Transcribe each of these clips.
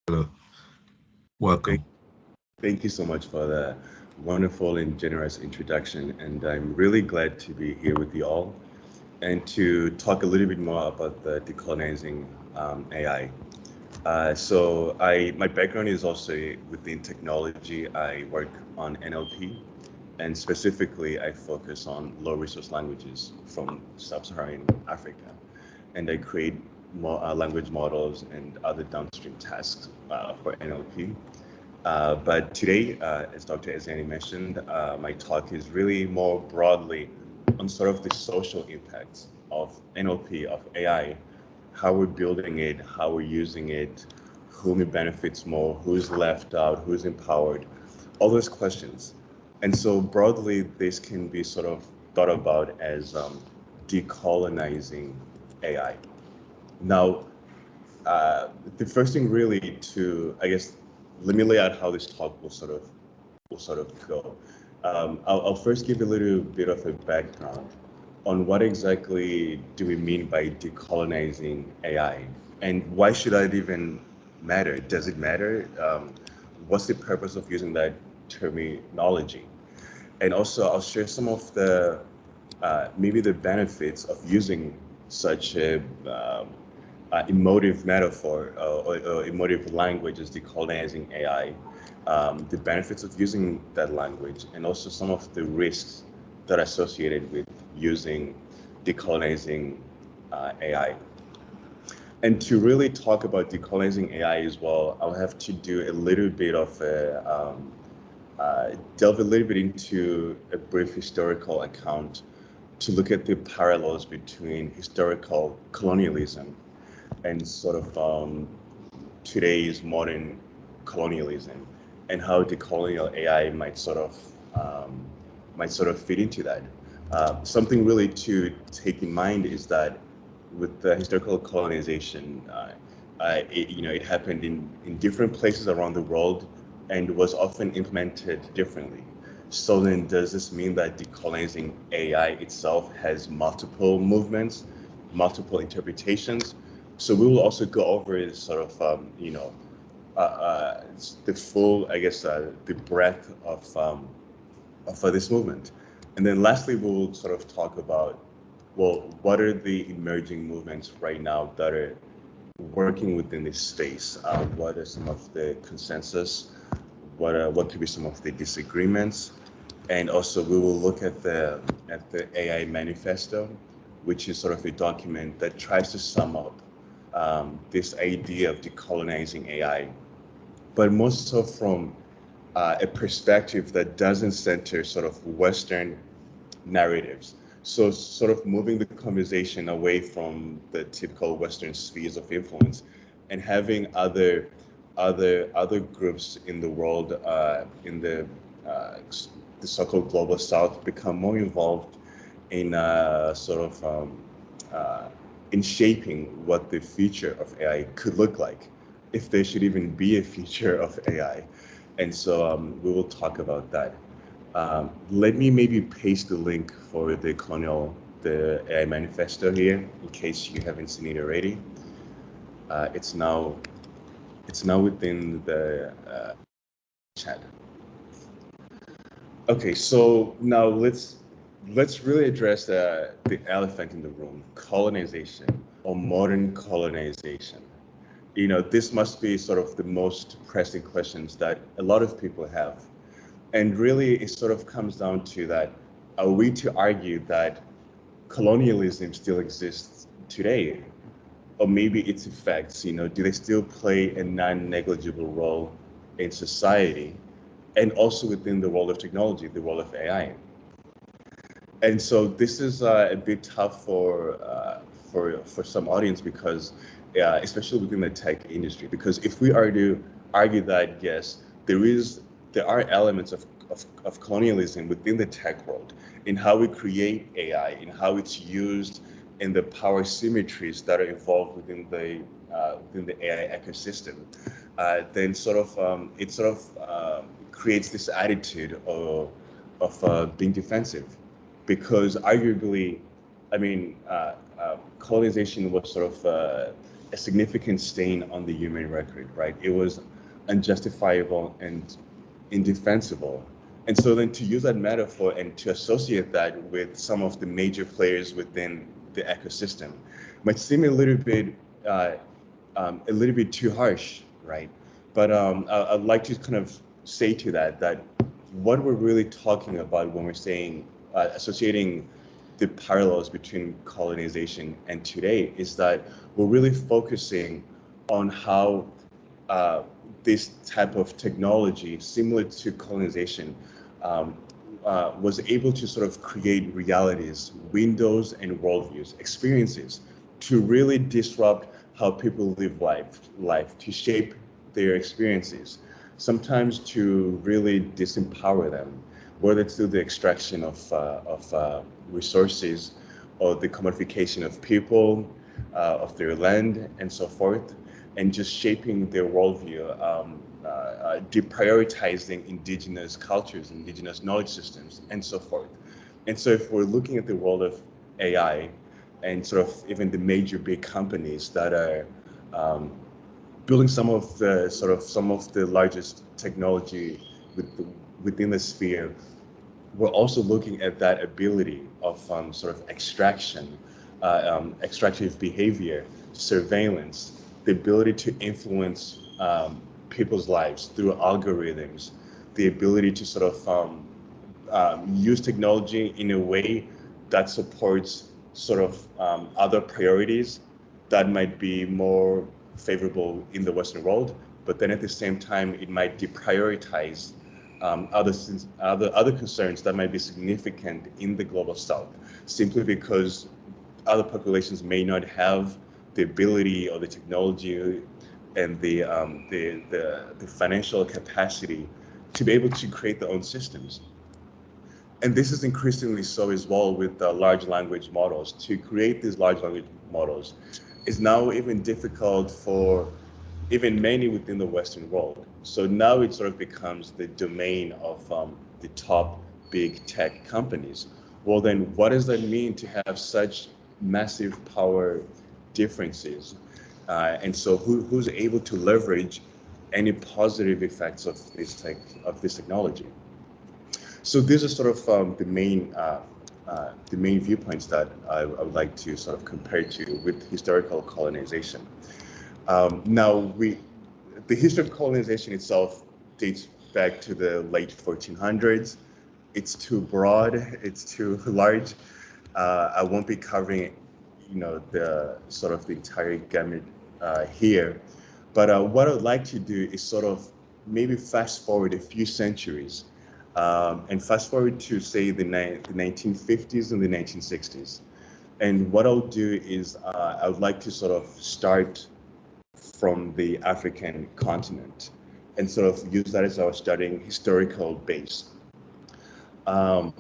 Hello, Thank, welcome. thank you so much for the wonderful and generous introduction. And I'm really glad to be here with you all and to talk a little bit more about the decolonizing AI. My background is also within technology. I work on NLP, and specifically, I focus on low resource languages from sub-Saharan Africa, and I create more language models and other downstream tasks for NLP. But today, as Dr. Ezani mentioned, my talk is really more broadly on sort of the social impacts of NLP, of AI, how we're building it, how we're using it, whom it benefits more, who's left out, who's empowered, all those questions. And so broadly, this can be sort of thought about as decolonizing AI. Now, the first thing really to, I guess, let me lay out how this talk will sort of go. I'll first give a little bit of a background on what exactly do we mean by decolonizing AI, and why should that even matter? Does it matter? What's the purpose of using that terminology? And also, I'll share some of the maybe the benefits of using such a emotive metaphor or emotive language as decolonizing AI, the benefits of using that language, and also some of the risks that are associated with using decolonizing AI. And to really talk about decolonizing AI as well, I'll have to do a little bit of delve a little bit into a brief historical account to look at the parallels between historical colonialism and sort of today's modern colonialism, and how decolonial AI might sort of fit into that. Something really to take in mind is that with the historical colonization, it happened in different places around the world and was often implemented differently. So then, does this mean that decolonizing AI itself has multiple movements, multiple interpretations? So we will also go over sort of, the full, I guess, the breadth of this movement. And then lastly, we'll sort of talk about, well, what are the emerging movements right now that are working within this space? What are some of the consensus? What could be some of the disagreements? And also, we will look at the AI manifesto, which is sort of a document that tries to sum up this idea of decolonizing AI, but most so from a perspective that doesn't center sort of Western narratives. So sort of moving the conversation away from the typical Western spheres of influence and having other groups in the world, uh, the so-called global South, become more involved in uh, in shaping what the future of AI could look like, if there should even be a future of AI. And so we will talk about that. Let me maybe paste the link for the AI manifesto here, in case you haven't seen it already. It's now within the chat. Okay, so now let's really address the elephant in the room: colonization, or modern colonization. This must be sort of the most pressing questions that a lot of people have. And really, it sort of comes down to that: are we to argue that colonialism still exists today? Or maybe its effects, do they still play a non-negligible role in society, and also within the world of technology, the world of AI? And so this is a bit tough for some audience, because especially within the tech industry, because if we are to argue that yes, there are elements of colonialism within the tech world, in how we create AI, in how it's used, in the power symmetries that are involved within the AI ecosystem, then it creates this attitude of being defensive, because arguably, I mean, colonization was sort of a significant stain on the human record, right? It was unjustifiable and indefensible. And so then to use that metaphor and to associate that with some of the major players within the ecosystem might seem a little bit too harsh, right? But I'd like to kind of say to that what we're really talking about when we're saying associating the parallels between colonization and today is that we're really focusing on how this type of technology, similar to colonization, was able to sort of create realities, windows and worldviews, experiences to really disrupt how people live life, to shape their experiences, sometimes to really disempower them, whether it's through the extraction of resources or the commodification of people, of their land and so forth, and just shaping their worldview, deprioritizing indigenous cultures, indigenous knowledge systems, and so forth. And so if we're looking at the world of AI and sort of even the major big companies that are building some of the largest technology within the sphere, we're also looking at that ability of sort of extraction, extractive behavior, surveillance, the ability to influence people's lives through algorithms, the ability to sort of use technology in a way that supports sort of other priorities that might be more favorable in the Western world, but then at the same time, it might deprioritize other concerns that might be significant in the global South, simply because other populations may not have the ability or the technology and the financial capacity to be able to create their own systems. And this is increasingly so as well with large language models. To create these large language models is now even difficult for even many within the Western world. So now it sort of becomes the domain of the top big tech companies. Well, then what does that mean to have such massive power differences? And so who's able to leverage any positive effects of this technology? So these are sort of the main viewpoints that I would like to sort of compare to with historical colonization. Now, the history of colonization itself dates back to the late 1400s. It's too broad, it's too large. I won't be covering, the sort of the entire gamut here. But what I'd like to do is sort of maybe fast forward a few centuries and fast forward to, say, the 1950s and the 1960s. And what I'll do is I would like to sort of start from the African continent and sort of use that as our starting historical base. And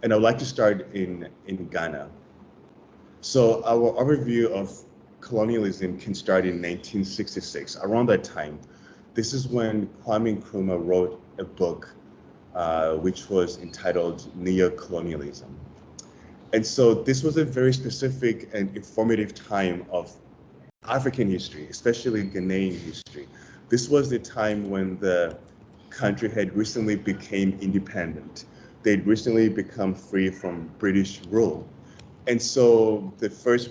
I'd like to start in Ghana. So our overview of colonialism can start in 1966. Around that time, this is when Kwame Nkrumah wrote a book which was entitled Neocolonialism. And so this was a very specific and informative time of African history, especially Ghanaian history. This was the time when the country had recently become independent. They'd recently become free from British rule. And so the first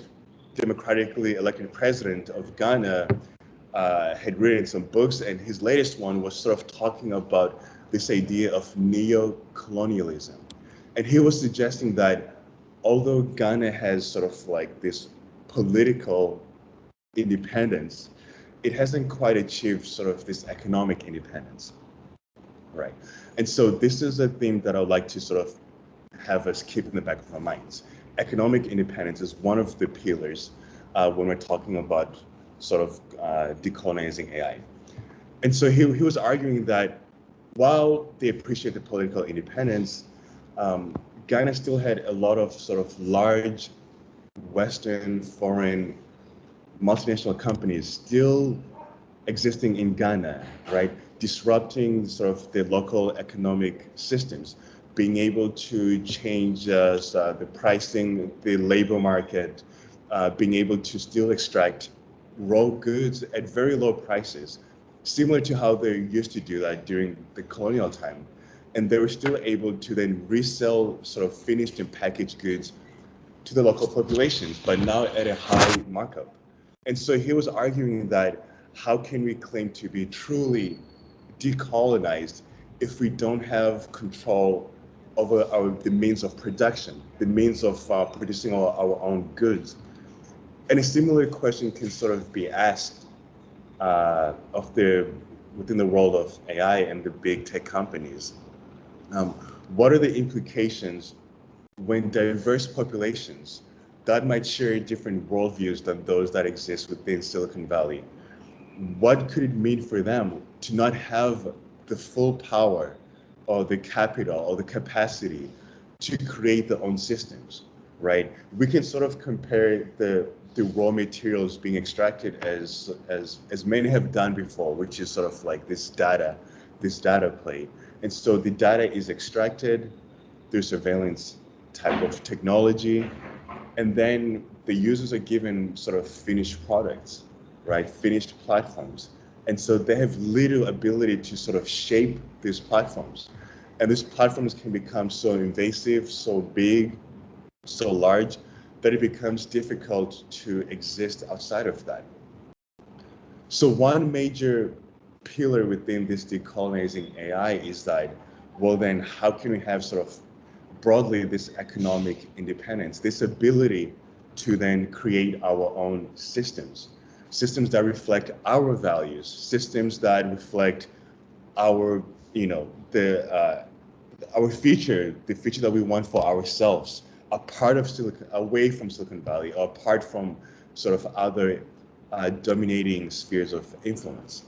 democratically elected president of Ghana had written some books, and his latest one was sort of talking about this idea of neo-colonialism. And he was suggesting that although Ghana has sort of like this political independence, it hasn't quite achieved sort of this economic independence, right? And so this is a theme that I would like to sort of have us keep in the back of our minds. Economic independence is one of the pillars when we're talking about sort of decolonizing AI. And so he was arguing that while they appreciate the political independence, Ghana still had a lot of sort of large Western, foreign, multinational companies still existing in Ghana, right? Disrupting sort of the local economic systems, being able to change the pricing, the labor market, being able to still extract raw goods at very low prices, similar to how they used to do that during the colonial time. And they were still able to then resell sort of finished and packaged goods to the local populations, but now at a high markup. And so he was arguing that how can we claim to be truly decolonized if we don't have control over the means of production, the means of producing our own goods. And a similar question can sort of be asked within the world of AI and the big tech companies. What are the implications when diverse populations that might share different worldviews than those that exist within Silicon Valley? What could it mean for them to not have the full power or the capital or the capacity to create their own systems, right? We can sort of compare the raw materials being extracted as many have done before, which is sort of like this data play. And so the data is extracted through surveillance type of technology, and then the users are given sort of finished products, right? Finished platforms. And so they have little ability to sort of shape these platforms. And these platforms can become so invasive, so big, so large, that it becomes difficult to exist outside of that. So one major pillar within this decolonizing AI is that, well, then how can we have sort of broadly this economic independence, this ability to then create our own systems that reflect our values, systems that reflect our, our feature, the feature that we want for ourselves, away from Silicon Valley, or apart from sort of other dominating spheres of influence.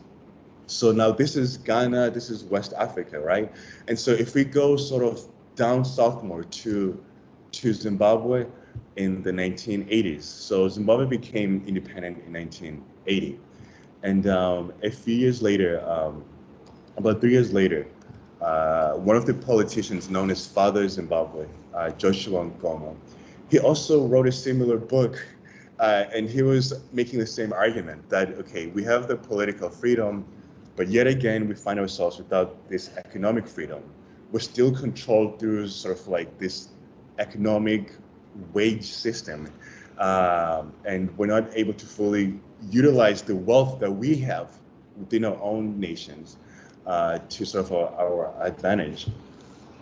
So now this is Ghana, this is West Africa, right? And so if we go sort of down south more to Zimbabwe in the 1980s. So Zimbabwe became independent in 1980. And a few years later, about 3 years later, one of the politicians known as Father Zimbabwe, Joshua Nkomo, he also wrote a similar book, and he was making the same argument that, okay, we have the political freedom, but yet again, we find ourselves without this economic freedom. We're still controlled through sort of like this economic wage system, and we're not able to fully utilize the wealth that we have within our own nations to sort of our advantage.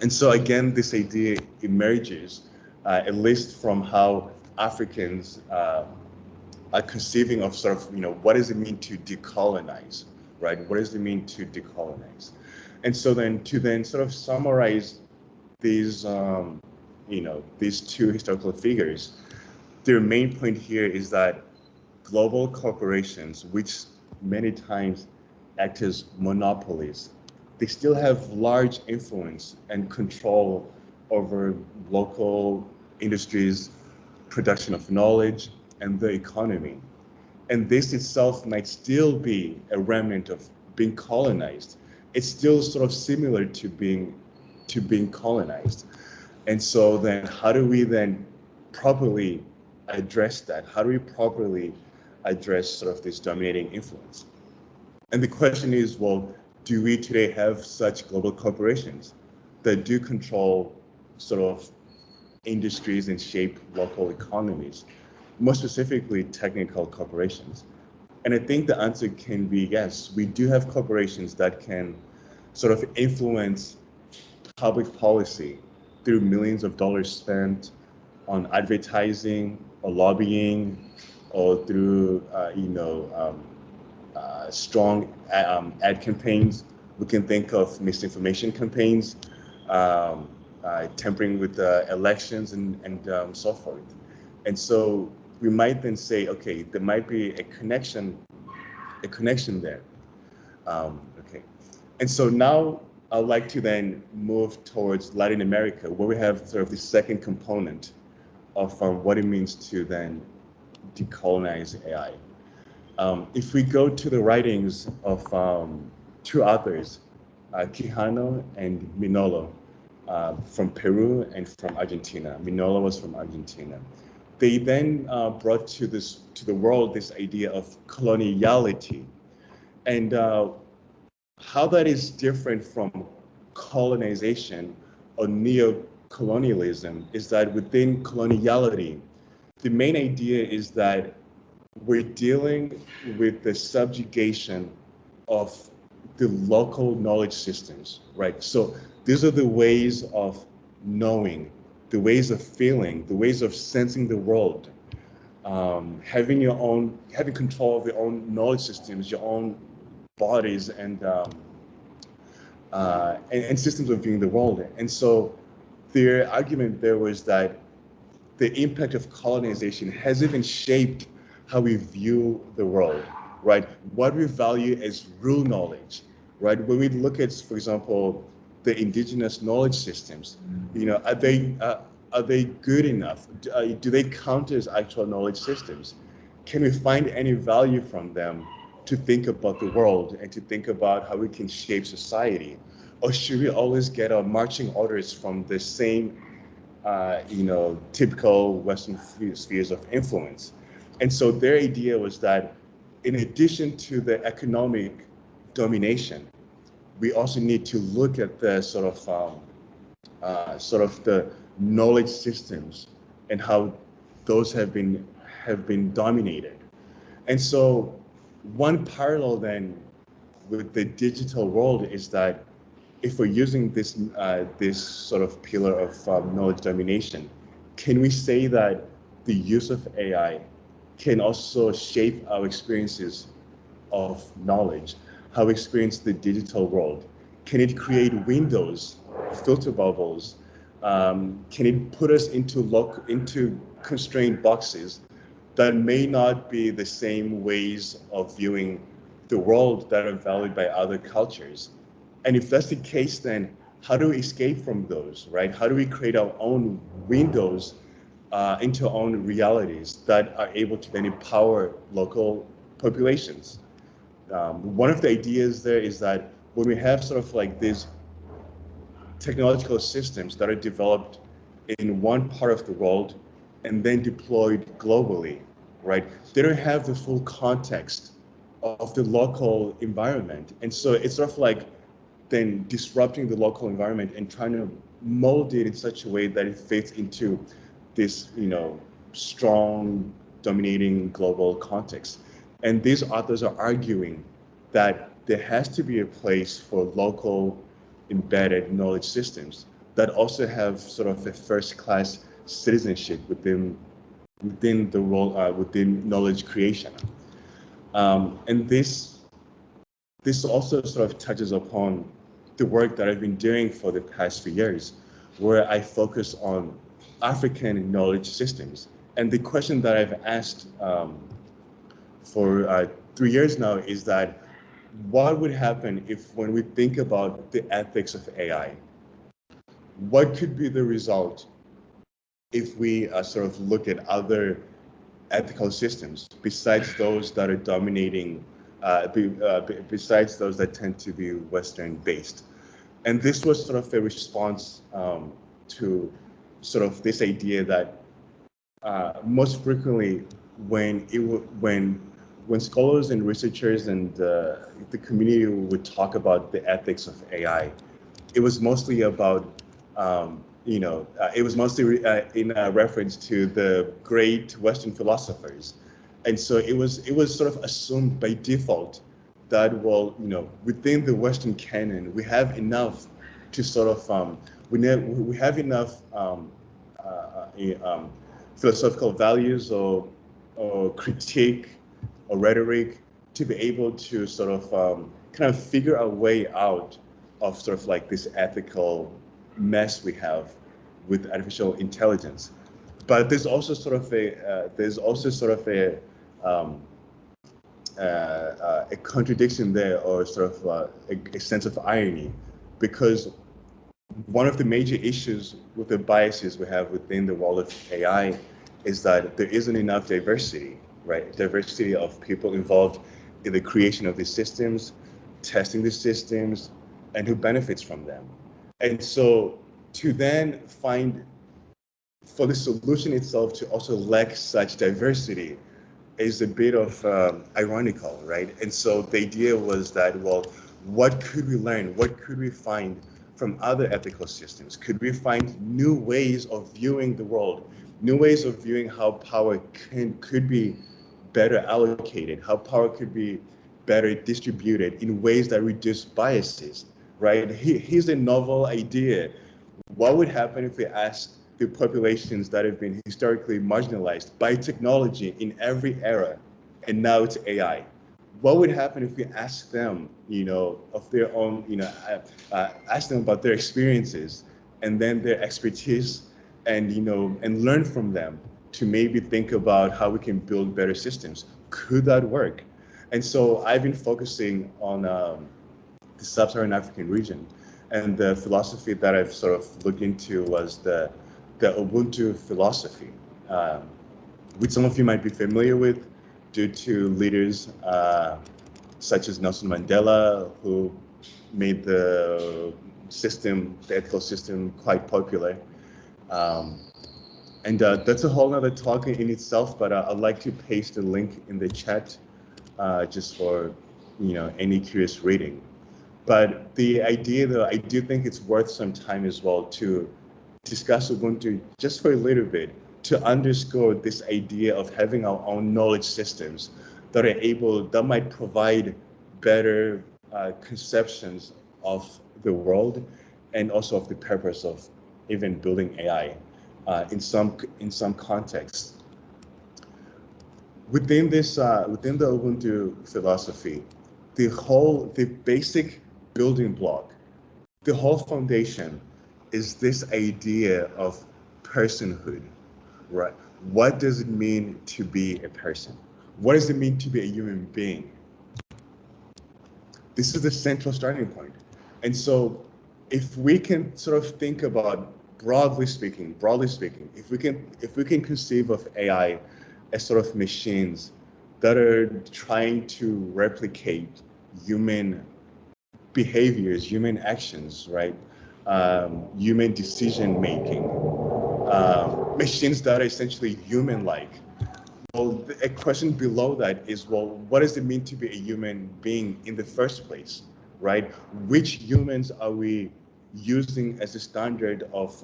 And so again, this idea emerges, at least from how Africans are conceiving of sort of, what does it mean to decolonize, right? What does it mean to decolonize? And so then to sort of summarize these, these two historical figures, their main point here is that global corporations, which many times act as monopolies, they still have large influence and control over local industries, production of knowledge, and the economy. And this itself might still be a remnant of being colonized. It's still sort of similar to being colonized. And so then how do we then properly address that? How do we properly address sort of this dominating influence? And the question is, well, do we today have such global corporations that do control sort of industries and shape local economies, more specifically technical corporations? And I think the answer can be yes, we do have corporations that can sort of influence public policy through millions of dollars spent on advertising or lobbying, or through strong ad campaigns. We can think of misinformation campaigns, tampering with elections and so forth. And so we might then say, okay, there might be a connection there. Okay, and so now I'd like to then move towards Latin America, where we have sort of the second component of what it means to then decolonize AI. If we go to the writings of two authors, Quijano and Minolo, from Peru and from Argentina. Minolo was from Argentina. they then brought to the world this idea of coloniality, and how that is different from colonization or neo-colonialism is that within coloniality, the main idea is that we're dealing with the subjugation of the local knowledge systems, right? So these are the ways of knowing, the ways of feeling, the ways of sensing the world, having control of your own knowledge systems, your own bodies, and systems of viewing the world. And so their argument there was that the impact of colonization has even shaped how we view the world, right? What we value as real knowledge, right? When we look at, for example, the indigenous knowledge systems, are they good enough? Do they count as actual knowledge systems? Can we find any value from them to think about the world and to think about how we can shape society? Or should we always get our marching orders from the same typical Western spheres of influence? And so their idea was that in addition to the economic domination, we also need to look at the sort of the knowledge systems and how those have been dominated. And so one parallel then with the digital world is that if we're using this sort of pillar of knowledge domination, can we say that the use of AI can also shape our experiences of knowledge, how we experience the digital world? Can it create windows, filter bubbles? Can it put us into constrained boxes that may not be the same ways of viewing the world that are valued by other cultures? And if that's the case, then how do we escape from those, right? How do we create our own windows into our own realities that are able to then empower local populations? One of the ideas there is that when we have sort of like these technological systems that are developed in one part of the world and then deployed globally, right? They don't have the full context of the local environment. And so it's sort of like then disrupting the local environment and trying to mold it in such a way that it fits into this, strong, dominating global context. And these authors are arguing that there has to be a place for local embedded knowledge systems that also have sort of a first-class citizenship within the role within knowledge creation. And this also sort of touches upon the work that I've been doing for the past few years, where I focus on African knowledge systems. And the question that I've asked for 3 years now is that what would happen if, when we think about the ethics of AI, what could be the result if we sort of look at other ethical systems besides those that are dominating, besides those that tend to be Western based? And this was sort of a response to sort of this idea that most frequently when scholars and researchers and the community would talk about the ethics of AI, it was mostly about it was mostly in reference to the great Western philosophers. And so it was sort of assumed by default that, well, within the Western canon, we have enough to sort of, we have enough philosophical values or critique or rhetoric to be able to sort of kind of figure a way out of sort of like this ethical mess we have with artificial intelligence. But there's also sort of a contradiction there, or sort of a sense of irony, because one of the major issues with the biases we have within the world of AI is that there isn't enough diversity, right? Diversity of people involved in the creation of these systems, testing these systems, and who benefits from them. And so to then find for the solution itself to also lack such diversity is a bit of ironical, right? And so the idea was that, well, what could we learn? What could we find from other ethical systems? Could we find new ways of viewing the world, new ways of viewing how power could be better allocated, how power could be better distributed in ways that reduce biases, right? Here's a novel idea. What would happen if we asked the populations that have been historically marginalized by technology in every era, and now it's AI? What would happen if we ask them, of their own, ask them about their experiences and then their expertise, and and learn from them to maybe think about how we can build better systems? Could that work? And so I've been focusing on the sub-Saharan African region. And the philosophy that I've sort of looked into was the Ubuntu philosophy, which some of you might be familiar with due to leaders such as Nelson Mandela, who made the ethical system quite popular. And that's a whole other talk in itself, but I'd like to paste a link in the chat just for any curious reading. But the idea, though, I do think it's worth some time as well to discuss Ubuntu just for a little bit, to underscore this idea of having our own knowledge systems that might provide better conceptions of the world and also of the purpose of even building AI in some contexts. Within the Ubuntu philosophy, the basic building block, the whole foundation is this idea of personhood, right? What does it mean to be a person? What does it mean to be a human being? This is the central starting point. And so if we can sort of think about, broadly speaking, if we can conceive of AI as sort of machines that are trying to replicate human behaviors, human actions, right? Human decision making, machines that are essentially human-like. Well, a question below that is, well, what does it mean to be a human being in the first place, right? Which humans are we using as a standard of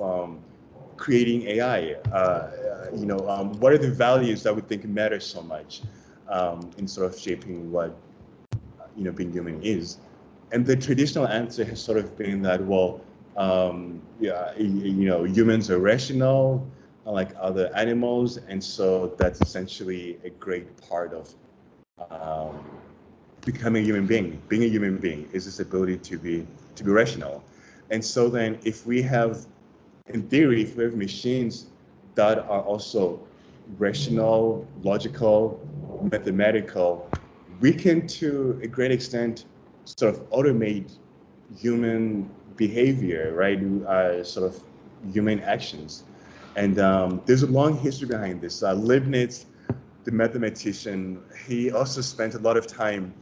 creating AI? What are the values that we think matter so much in sort of shaping what being human is? And the traditional answer has sort of been that, well, humans are rational, like other animals, and so that's essentially a great part of becoming a human being. Being a human being is this ability to be rational. And so then, if we have, in theory, if we have machines that are also rational, logical, mathematical, we can, to a great extent, sort of automate human behavior, right? Sort of human actions. And there's a long history behind this. Leibniz, the mathematician, he also spent a lot of time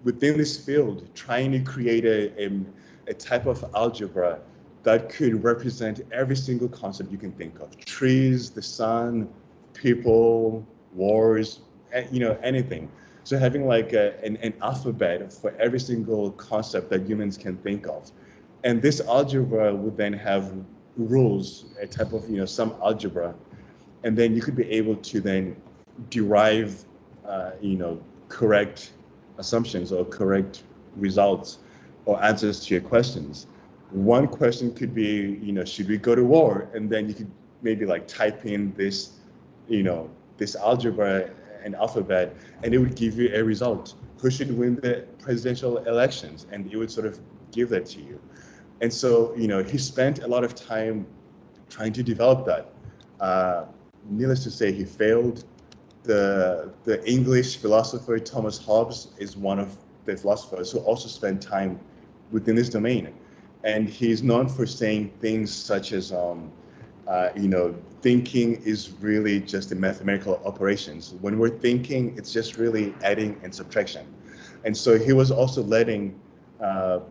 within this field trying to create a type of algebra that could represent every single concept you can think of: trees, the sun, people, wars, anything. So having like an alphabet for every single concept that humans can think of. And this algebra would then have rules, a type of, some algebra. And then you could be able to then derive, correct assumptions or correct results or answers to your questions. One question could be, should we go to war? And then you could maybe like type in this, this algebra and alphabet, and it would give you a result. Who should win the presidential elections? And it would sort of give that to you. And so, he spent a lot of time trying to develop that. Needless to say, he failed. The English philosopher Thomas Hobbes is one of the philosophers who also spent time within this domain. And he's known for saying things such as, thinking is really just a mathematical operations. When we're thinking, it's just really adding and subtraction. And so he was also letting power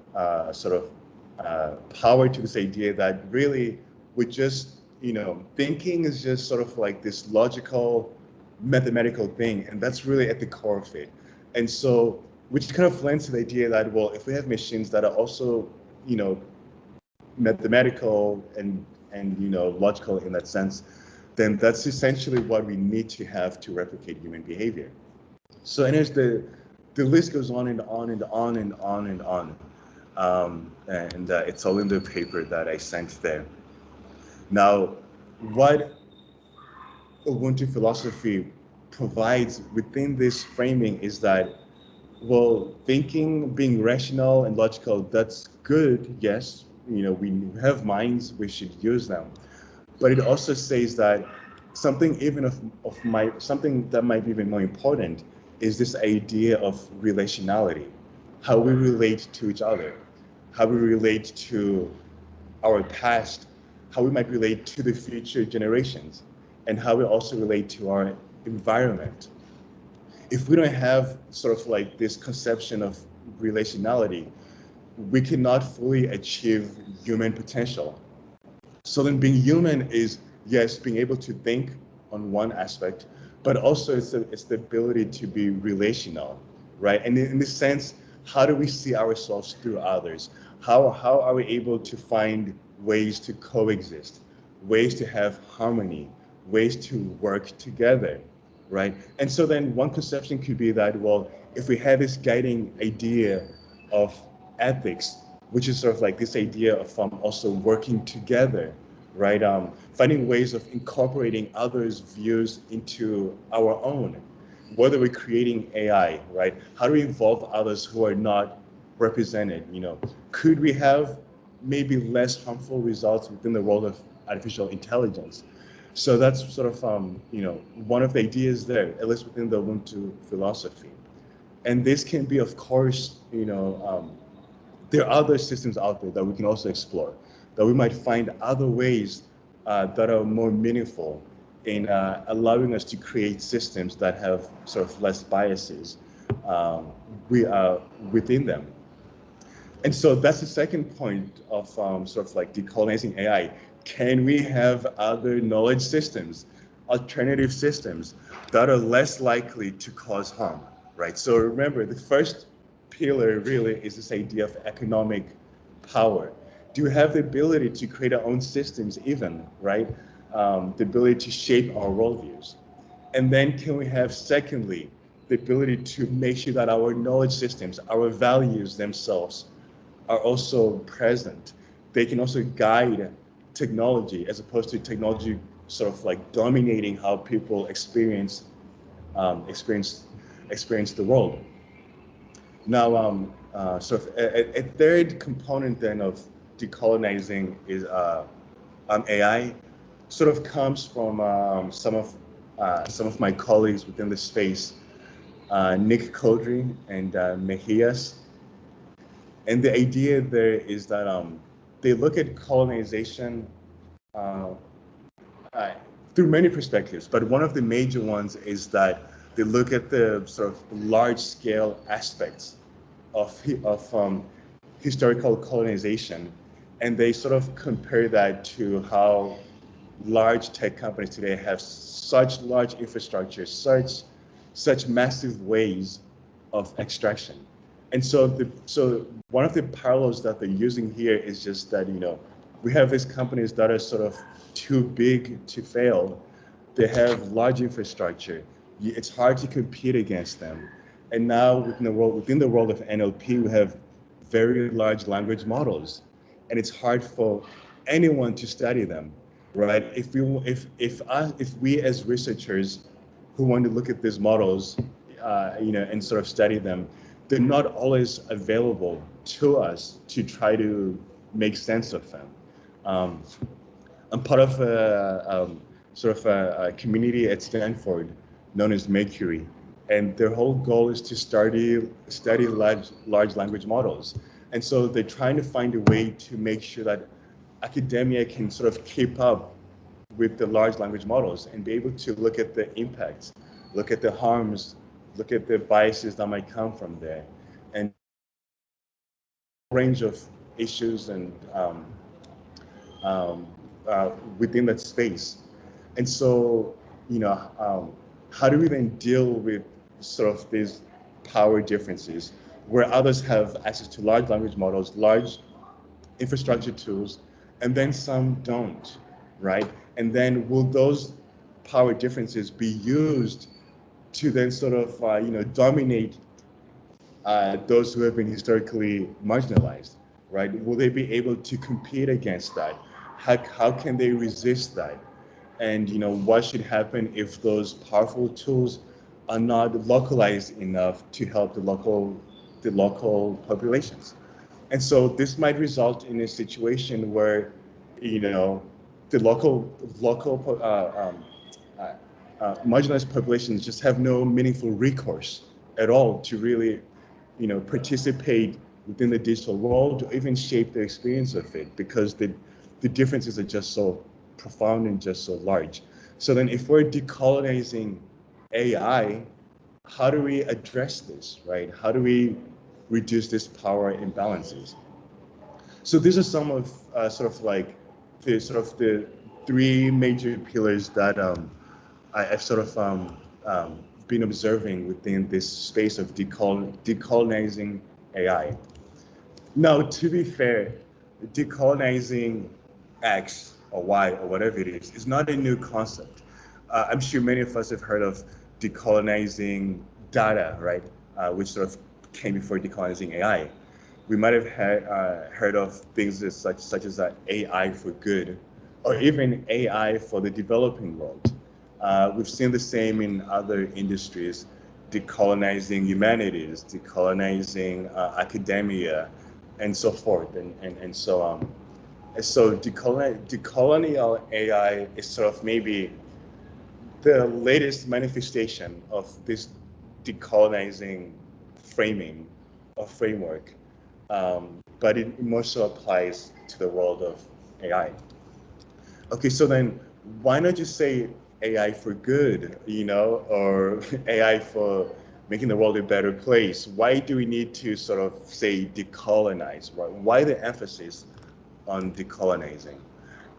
to this idea that really we're just thinking is just sort of like this logical, mathematical thing, and that's really at the core of it. And so, which kind of lends to the idea that, well, if we have machines that are also, mathematical and logical in that sense, then that's essentially what we need to have to replicate human behavior. So, and as the list goes on and on and on and on and on, and it's all in the paper that I sent there. Now, what Ubuntu philosophy provides within this framing is that, well, thinking, being rational and logical, that's good, yes. We have minds, we should use them. But it also says that something something that might be even more important is this idea of relationality, how we relate to each other, how we relate to our past, how we might relate to the future generations, and how we also relate to our environment. If we don't have sort of like this conception of relationality, we cannot fully achieve human potential. So then being human is, yes, being able to think on one aspect, but also it's the ability to be relational, right? And in this sense, how do we see ourselves through others? How are we able to find ways to coexist, ways to have harmony, ways to work together, right? And so then one conception could be that, well, if we have this guiding idea of ethics, which is sort of like this idea of also working together, right? Finding ways of incorporating others' views into our own, whether we're creating AI, right? How do we involve others who are not represented? Could we have maybe less harmful results within the world of artificial intelligence? So that's sort of, one of the ideas there, at least within the Ubuntu philosophy. And this can be, of course, there are other systems out there that we can also explore, that we might find other ways that are more meaningful in allowing us to create systems that have sort of less biases within them. And so that's the second point of sort of like decolonizing AI. Can we have other knowledge systems, alternative systems that are less likely to cause harm, right? So remember, the first pillar really is this idea of economic power. Do we have the ability to create our own systems even, right? The ability to shape our worldviews. And then can we have, secondly, the ability to make sure that our knowledge systems, our values themselves are also present. They can also guide technology as opposed to technology sort of like dominating how people experience the world. Now, so a third component then of decolonizing is AI. Sort of comes from some of my colleagues within the space, Nick Codry and Mejias. And the idea there is that they look at colonization through many perspectives, but one of the major ones is that they look at the sort of large-scale aspects of historical colonization, and they sort of compare that to how large tech companies today have such large infrastructure, such massive ways of extraction. And so one of the parallels that they're using here is just that, we have these companies that are sort of too big to fail. They have large infrastructure. It's hard to compete against them. And now within the world of NLP, we have very large language models, and it's hard for anyone to study them, right? If we as researchers who want to look at these models, and sort of study them, they're not always available to us to try to make sense of them. I'm part of a community at Stanford known as Mercury, and their whole goal is to study large language models. And so they're trying to find a way to make sure that academia can sort of keep up with the large language models and be able to look at the impacts, look at the harms, look at the biases that might come from there, and a range of issues and within that space. And so, how do we then deal with sort of these power differences where others have access to large language models, large infrastructure tools, and then some don't, right? And then will those power differences be used to then sort of, dominate those who have been historically marginalized, right? Will they be able to compete against that? How can they resist that? And what should happen if those powerful tools are not localized enough to help the local populations? And so this might result in a situation where, the local marginalized populations just have no meaningful recourse at all to really, participate within the digital world or even shape their experience of it, because the differences are just so profound and just so large. So then if we're decolonizing AI, how do we address this, right? How do we reduce this power imbalances? So these are some of the three major pillars that I've sort of been observing within this space of decolonizing AI. Now, to be fair, decolonizing X or Y or whatever it is not a new concept. I'm sure many of us have heard of decolonizing data, right? Which sort of came before decolonizing AI. We might have heard of things such as AI for good, or even AI for the developing world. We've seen the same in other industries, decolonizing humanities, decolonizing academia, and so forth, and so on. So decolonial AI is sort of maybe the latest manifestation of this decolonizing framing or framework, but it more so applies to the world of AI. Okay, so then why not just say AI for good, or AI for making the world a better place? Why do we need to sort of say decolonize? Right? Why the emphasis on decolonizing?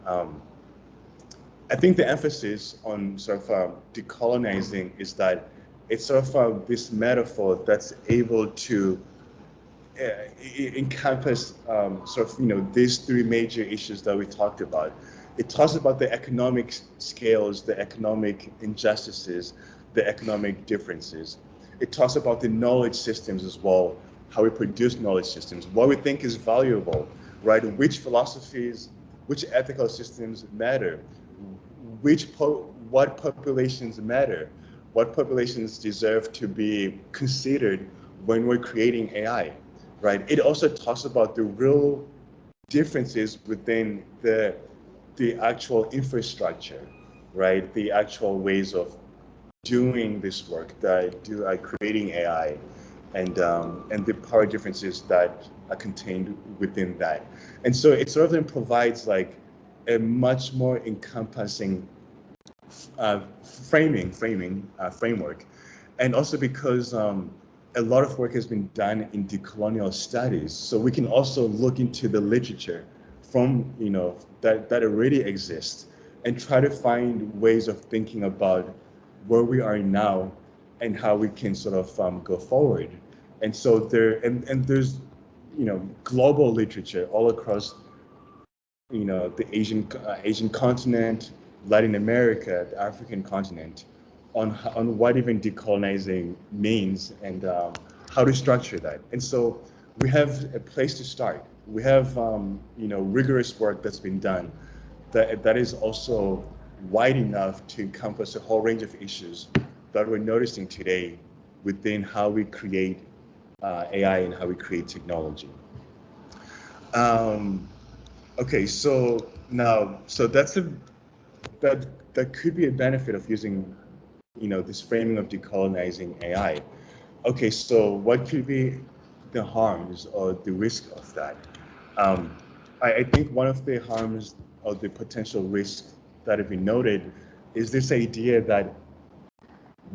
I think the emphasis on sort of decolonizing is that it's sort of this metaphor that's able to encompass sort of these three major issues that we talked about. It talks about the economic scales, the economic injustices, the economic differences. It talks about the knowledge systems as well, how we produce knowledge systems, what we think is valuable, right? Which philosophies, which ethical systems matter, what populations matter, what populations deserve to be considered when we're creating AI, right? It also talks about the real differences within the actual infrastructure, right? The actual ways of doing this work that are creating AI, and the power differences that are contained within that. And so it sort of then provides like a much more encompassing framework. And also because a lot of work has been done in decolonial studies, so we can also look into the literature from that already exists and try to find ways of thinking about where we are now and how we can sort of go forward. And so there's global literature all across the Asian continent, Latin America, the African continent, on what even decolonizing means and how to structure that. And so we have a place to start. We have rigorous work that's been done that is also wide enough to encompass a whole range of issues that we're noticing today within how we create AI and how we create technology. Okay, so now, that could be a benefit of using, this framing of decolonizing AI. Okay, so what could be the harms or the risk of that? I think one of the harms or the potential risks that have been noted is this idea that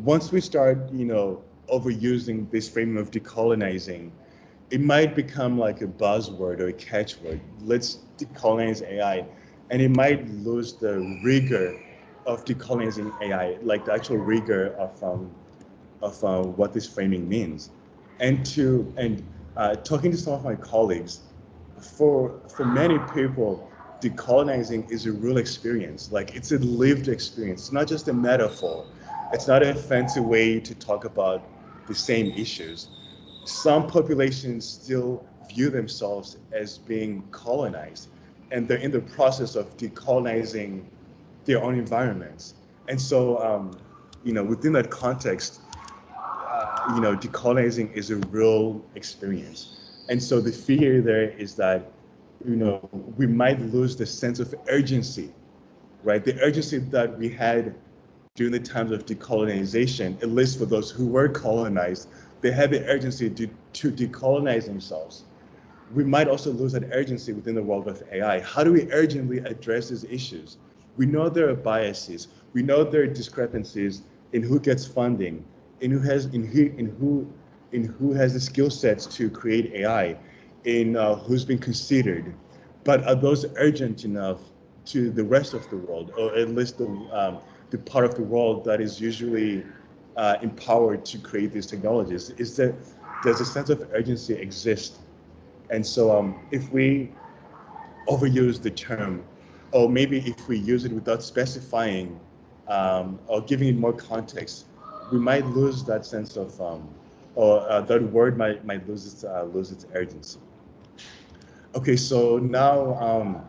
once we start, overusing this framing of decolonizing, it might become like a buzzword or a catchword. Let's decolonize AI. and it might lose the rigor of decolonizing AI, like the actual rigor of what this framing means. And talking to some of my colleagues, for many people, decolonizing is a real experience. Like, it's a lived experience. It's not just a metaphor. It's not a fancy way to talk about the same issues. Some populations still view themselves as being colonized, and they're in the process of decolonizing their own environments. And so, within that context, decolonizing is a real experience. And so the fear there is that, we might lose the sense of urgency, right? The urgency that we had during the times of decolonization, at least for those who were colonized, they had the urgency to decolonize themselves. We might also lose that urgency within the world of AI. How do we urgently address these issues? We know there are biases. We know there are discrepancies in who gets funding, in who has the skill sets to create AI, in who's been considered. But are those urgent enough to the rest of the world, or at least the part of the world that is usually empowered to create these technologies? Does a sense of urgency exist? And so if we overuse the term, or maybe if we use it without specifying or giving it more context, we might lose that sense of, or that word might lose its urgency. Okay, so now,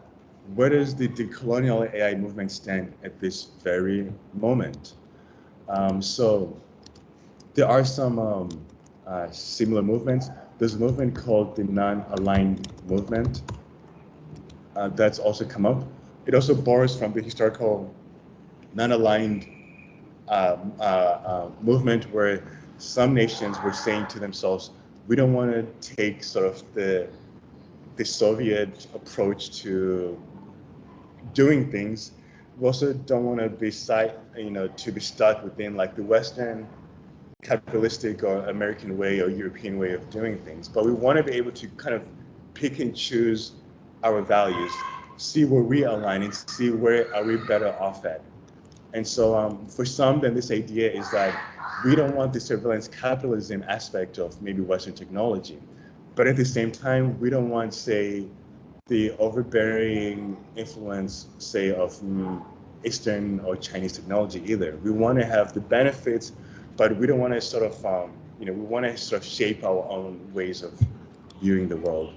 where does the decolonial AI movement stand at this very moment? So there are some similar movements. There's a movement called the non-aligned movement that's also come up. It also borrows from the historical non-aligned movement, where some nations were saying to themselves, we don't want to take sort of the Soviet approach to doing things. We also don't want to be to be stuck within like the Western capitalistic or American way or European way of doing things. But we want to be able to kind of pick and choose our values, see where we align, and see where are we better off at. And so for some, then this idea is that we don't want the surveillance capitalism aspect of maybe Western technology. But at the same time, we don't want, say, the overbearing influence, say, of Eastern or Chinese technology either. We want to have the benefits, but we don't want to sort of, we want to sort of shape our own ways of viewing the world.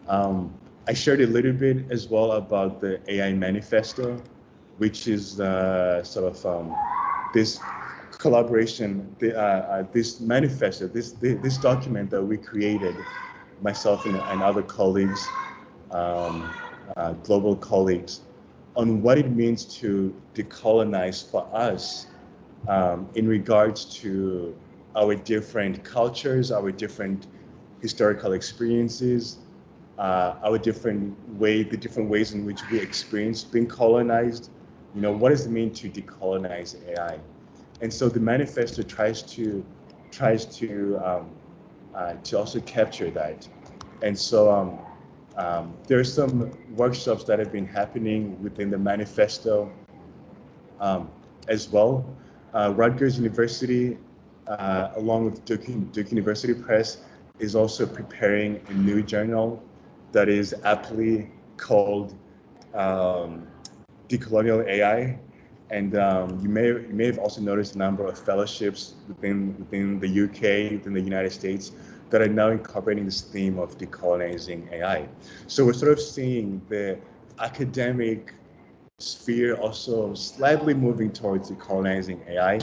I shared a little bit as well about the AI manifesto, which is sort of this collaboration, this manifesto, this document that we created, myself and other colleagues, global colleagues, on what it means to decolonize for us in regards to our different cultures, our different historical experiences, the different ways in which we experience being colonized. What does it mean to decolonize AI? And so the manifesto tries to also capture that. And so there are some workshops that have been happening within the manifesto as well. Rutgers University, along with Duke University Press, is also preparing a new journal that is aptly called Decolonial AI. And you may have also noticed a number of fellowships within the UK, within the United States, that are now incorporating this theme of decolonizing AI. So we're sort of seeing the academic sphere also slightly moving towards decolonizing AI,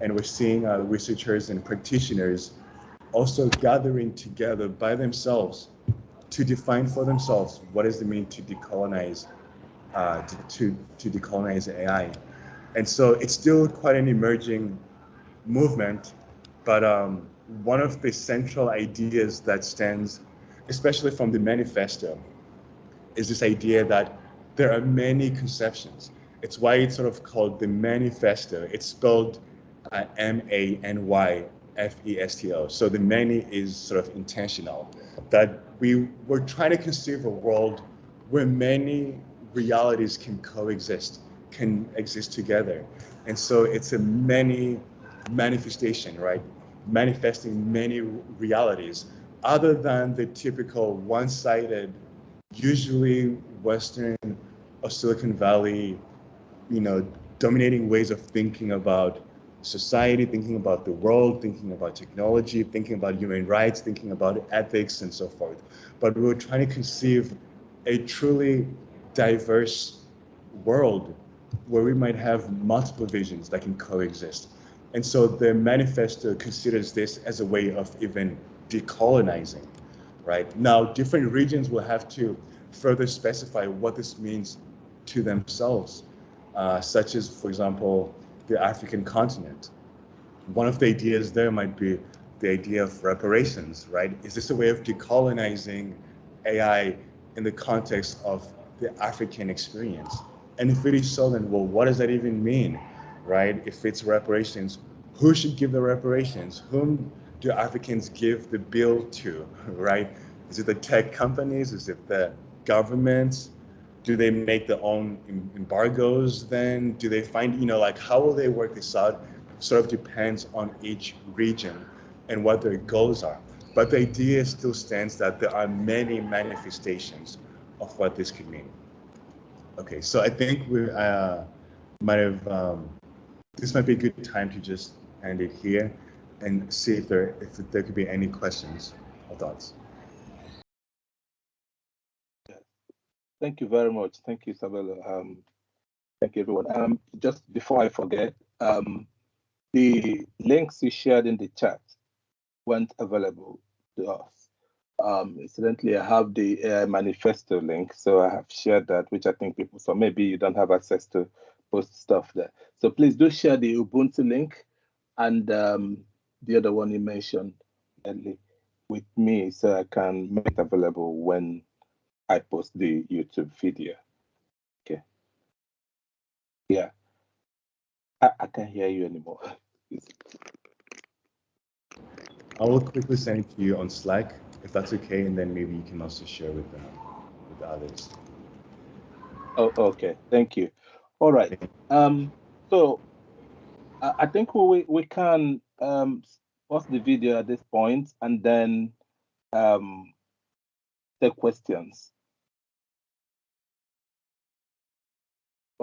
and we're seeing researchers and practitioners also gathering together by themselves to define for themselves what does it mean to decolonize to decolonize AI. And so it's still quite an emerging movement, but one of the central ideas that stands, especially from the manifesto, is this idea that there are many conceptions. It's why it's sort of called the manifesto. It's spelled MANYFESTO. So the many is sort of intentional, that we were trying to conceive a world where many realities can coexist, can exist together. And so it's a many manifestation, right? Manifesting many realities other than the typical one-sided, usually Western or Silicon Valley, dominating ways of thinking about society, thinking about the world, thinking about technology, thinking about human rights, thinking about ethics, and so forth. But we were trying to conceive a truly diverse world where we might have multiple visions that can coexist. And so the manifesto considers this as a way of even decolonizing, right? Now, different regions will have to further specify what this means to themselves, such as, for example, the African continent. One of the ideas there might be the idea of reparations, right? Is this a way of decolonizing AI in the context of the African experience? And if it is so, then, well, what does that even mean, right? If it's reparations, who should give the reparations? Whom do Africans give the bill to, right? Is it the tech companies? Is it the governments? Do they make their own embargoes then? Do they find, like, how will they work this out? Sort of depends on each region and what their goals are. But the idea still stands that there are many manifestations of what this could mean. Okay, so I think we might have, this might be a good time to just end it here and see if there could be any questions or thoughts. Thank you very much. Thank you, Sabelo. Thank you, everyone. Just before I forget, the links you shared in the chat weren't available to us. Incidentally, I have the AI manifesto link, so I have shared that, which I think people saw. Maybe you don't have access to post stuff there. So please do share the Ubuntu link and the other one you mentioned earlier with me, so I can make it available when I post the YouTube video. Okay. Yeah. I can't hear you anymore. I will quickly send it to you on Slack, if that's okay, and then maybe you can also share with others. Oh, okay. Thank you. All right. So I think we can pause the video at this point and then take questions.